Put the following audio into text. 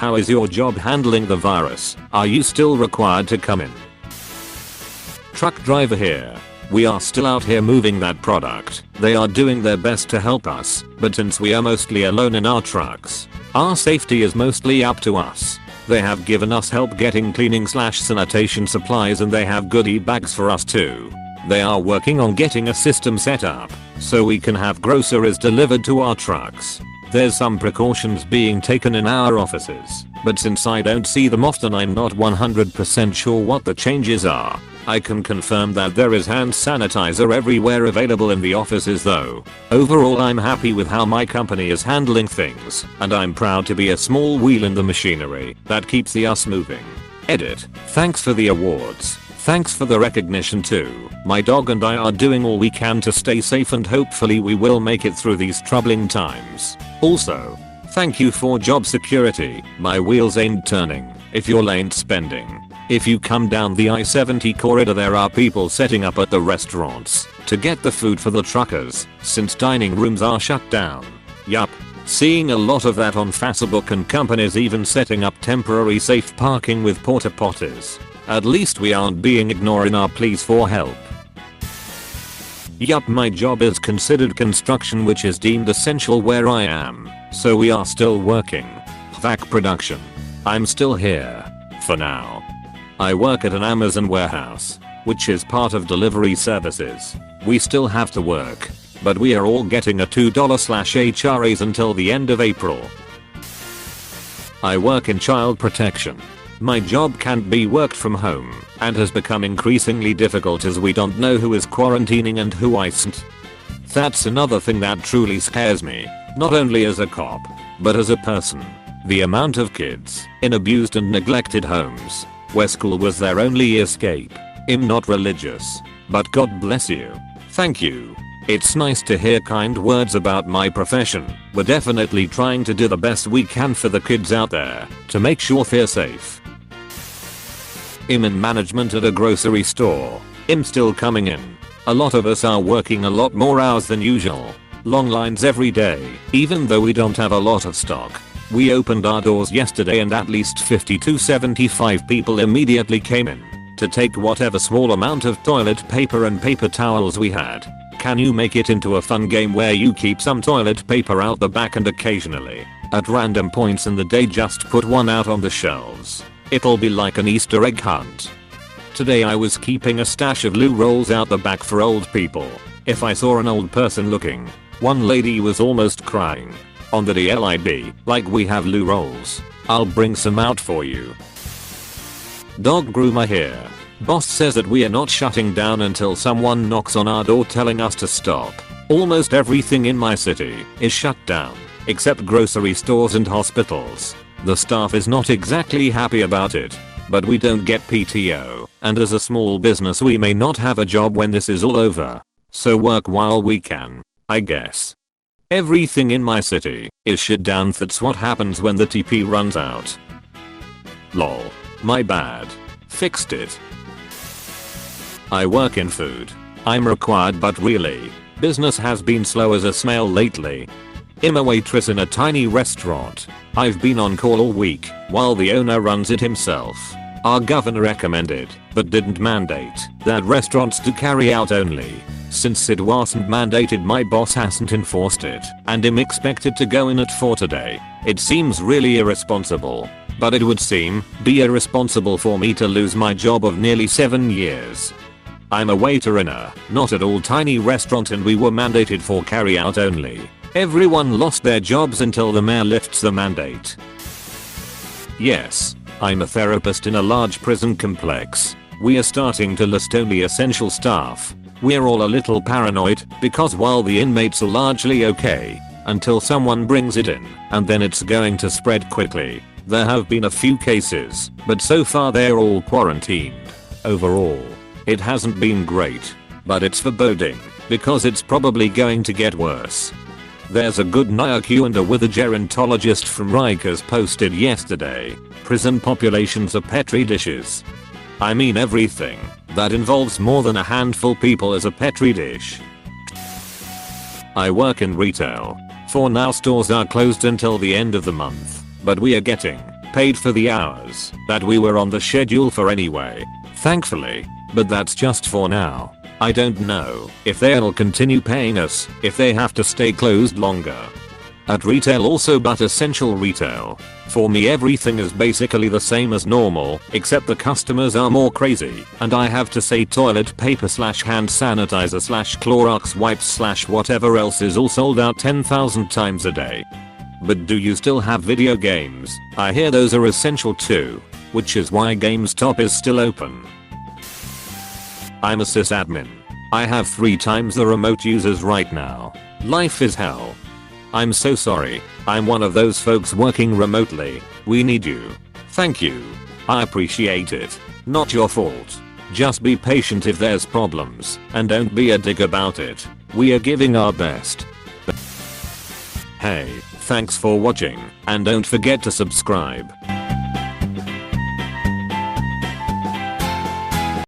How is your job handling the virus? Are you still required to come in? Truck driver here. We are still out here moving that product. They are doing their best to help us, but since we are mostly alone in our trucks, our safety is mostly up to us. They have given us help getting cleaning/sanitation supplies, and they have goodie bags for us too. They are working on getting a system set up so we can have groceries delivered to our trucks. There's some precautions being taken in our offices, but since I don't see them often, I'm not 100% sure what the changes are. I can confirm that there is hand sanitizer everywhere available in the offices though. Overall, I'm happy with how my company is handling things, and I'm proud to be a small wheel in the machinery that keeps the us moving. Edit. Thanks for the awards. Thanks for the recognition too. My dog and I are doing all we can to stay safe, and hopefully we will make it through these troubling times. Also, thank you for job security. My wheels ain't turning if your lane's spending. If you come down the I-70 corridor, there are people setting up at the restaurants to get the food for the truckers since dining rooms are shut down. Yup. Seeing a lot of that on Facebook, and companies even setting up temporary safe parking with porta potties. At least we aren't being ignored in our pleas for help. Yup, my job is considered construction, which is deemed essential where I am, so we are still working. Vac production. I'm still here. For now. I work at an Amazon warehouse, which is part of delivery services. We still have to work, but we are all getting a $2/HR raise until the end of April. I work in child protection. My job can't be worked from home and has become increasingly difficult as we don't know who is quarantining and who isn't. That's another thing that truly scares me, not only as a cop, but as a person. The amount of kids in abused and neglected homes where school was their only escape. I'm not religious, but God bless you. Thank you. It's nice to hear kind words about my profession. We're definitely trying to do the best we can for the kids out there to make sure they're safe. I'm in management at a grocery store. I'm still coming in. A lot of us are working a lot more hours than usual. Long lines every day, even though we don't have a lot of stock. We opened our doors yesterday and at least 50 to 75 people immediately came in to take whatever small amount of toilet paper and paper towels we had. Can you make it into a fun game where you keep some toilet paper out the back and occasionally, at random points in the day, just put one out on the shelves? It'll be like an Easter egg hunt. Today I was keeping a stash of loo rolls out the back for old people. If I saw an old person looking, one lady was almost crying. On the DLIB, like we have loo rolls. I'll bring some out for you. Dog groomer here. Boss says that we are not shutting down until someone knocks on our door telling us to stop. Almost everything in my city is shut down, except grocery stores and hospitals. The staff is not exactly happy about it, but we don't get PTO, and as a small business we may not have a job when this is all over. So work while we can, I guess. Everything in my city is shut down. That's what happens when the TP runs out. Lol. My bad. Fixed it. I work in food. I'm required, but really, business has been slow as a snail lately. I'm a waitress in a tiny restaurant. I've been on call all week while the owner runs it himself. Our governor recommended, but didn't mandate, that restaurants do carry out only. Since it wasn't mandated, my boss hasn't enforced it, and I'm expected to go in at 4 today. It seems really irresponsible, but it would be irresponsible for me to lose my job of nearly 7 years. I'm a waiter in a not at all tiny restaurant, and we were mandated for carry out only. Everyone lost their jobs until the mayor lifts the mandate. Yes, I'm a therapist in a large prison complex. We are starting to list only essential staff. We're all a little paranoid because while the inmates are largely okay until someone brings it in, and then it's going to spread quickly. There have been a few cases, but so far they're all quarantined. Overall, it hasn't been great, but it's foreboding because it's probably going to get worse. There's a good NICU and with a gerontologist from Rikers posted yesterday. Prison populations are petri dishes. I mean, everything that involves more than a handful people is a petri dish. I work in retail. For now stores are closed until the end of the month, but we are getting paid for the hours that we were on the schedule for anyway. Thankfully. But that's just for now. I don't know if they'll continue paying us if they have to stay closed longer. At retail also, but essential retail. For me everything is basically the same as normal except the customers are more crazy and I have to say toilet paper / hand sanitizer / Clorox wipes / whatever else is all sold out 10,000 times a day. But do you still have video games? I hear those are essential too, which is why GameStop is still open. I'm a sysadmin. I have 3 times the remote users right now. Life is hell. I'm so sorry. I'm one of those folks working remotely. We need you. Thank you. I appreciate it. Not your fault. Just be patient if there's problems and don't be a dick about it. We are giving our best. Hey, thanks for watching and don't forget to subscribe.